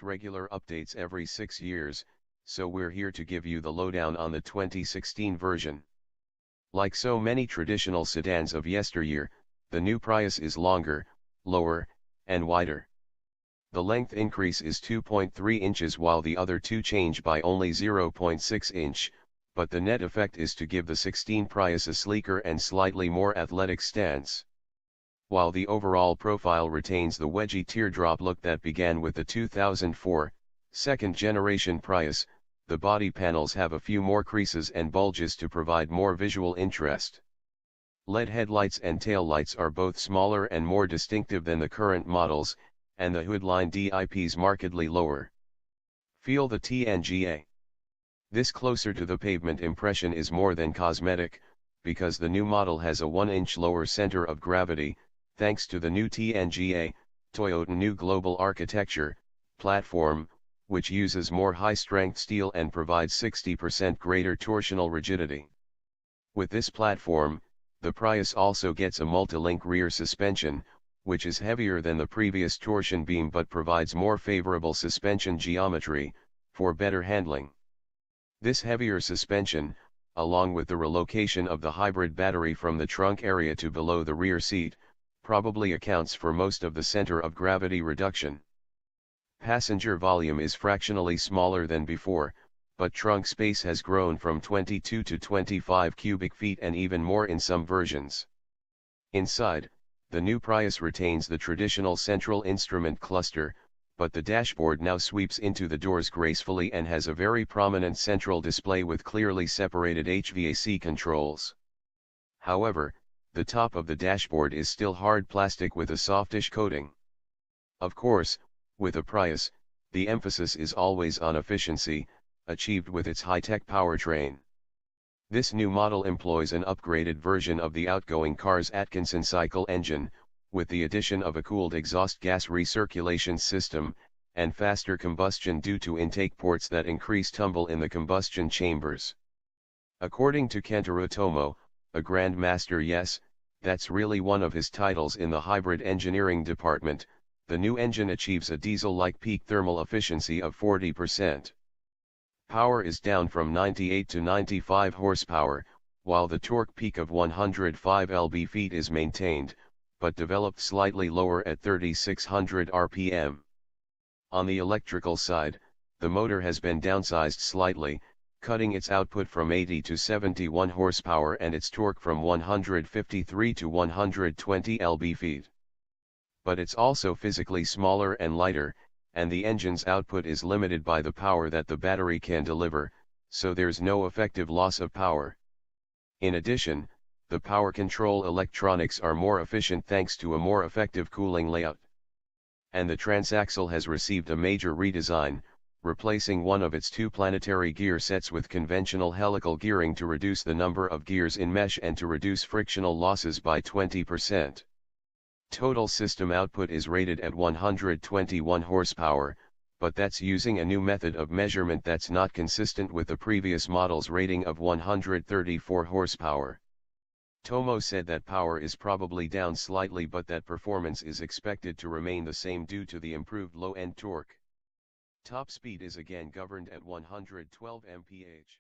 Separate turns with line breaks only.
regular updates every 6 years, so we're here to give you the lowdown on the 2016 version. Like so many traditional sedans of yesteryear, the new Prius is longer, lower, and wider. The length increase is 2.3 inches while the other two change by only 0.6 inch, but the net effect is to give the 16 Prius a sleeker and slightly more athletic stance. While the overall profile retains the wedgy teardrop look that began with the 2004 second-generation Prius, the body panels have a few more creases and bulges to provide more visual interest. LED headlights and taillights are both smaller and more distinctive than the current models, and the hood line dips markedly lower. Feel the TNGA. This closer to the pavement impression is more than cosmetic, because the new model has a 1-inch lower center of gravity, thanks to the new TNGA, Toyota New Global Architecture, platform, which uses more high-strength steel and provides 60% greater torsional rigidity. With this platform, the Prius also gets a multi-link rear suspension, which is heavier than the previous torsion beam but provides more favorable suspension geometry, for better handling. This heavier suspension, along with the relocation of the hybrid battery from the trunk area to below the rear seat, probably accounts for most of the center of gravity reduction. Passenger volume is fractionally smaller than before, but trunk space has grown from 22 to 25 cubic feet and even more in some versions. Inside, the new Prius retains the traditional central instrument cluster, but the dashboard now sweeps into the doors gracefully and has a very prominent central display with clearly separated HVAC controls. However, the top of the dashboard is still hard plastic with a softish coating. Of course, with a Prius, the emphasis is always on efficiency, achieved with its high-tech powertrain. This new model employs an upgraded version of the outgoing car's Atkinson cycle engine, with the addition of a cooled exhaust gas recirculation system, and faster combustion due to intake ports that increase tumble in the combustion chambers. According to Kentaro Tomo, a Grandmaster, yes, that's really one of his titles in the hybrid engineering department, the new engine achieves a diesel-like peak thermal efficiency of 40%. Power is down from 98 to 95 horsepower, while the torque peak of 105 lb-ft is maintained, but developed slightly lower at 3600 rpm. On the electrical side, the motor has been downsized slightly, cutting its output from 80 to 71 horsepower and its torque from 153 to 120 lb-ft. But it's also physically smaller and lighter, and the engine's output is limited by the power that the battery can deliver, so there's no effective loss of power. In addition, the power control electronics are more efficient thanks to a more effective cooling layout. And the transaxle has received a major redesign, replacing one of its two planetary gear sets with conventional helical gearing to reduce the number of gears in mesh and to reduce frictional losses by 20%. Total system output is rated at 121 horsepower, but that's using a new method of measurement that's not consistent with the previous model's rating of 134 horsepower. Tomo said that power is probably down slightly but that performance is expected to remain the same due to the improved low-end torque. Top speed is again governed at 112 mph.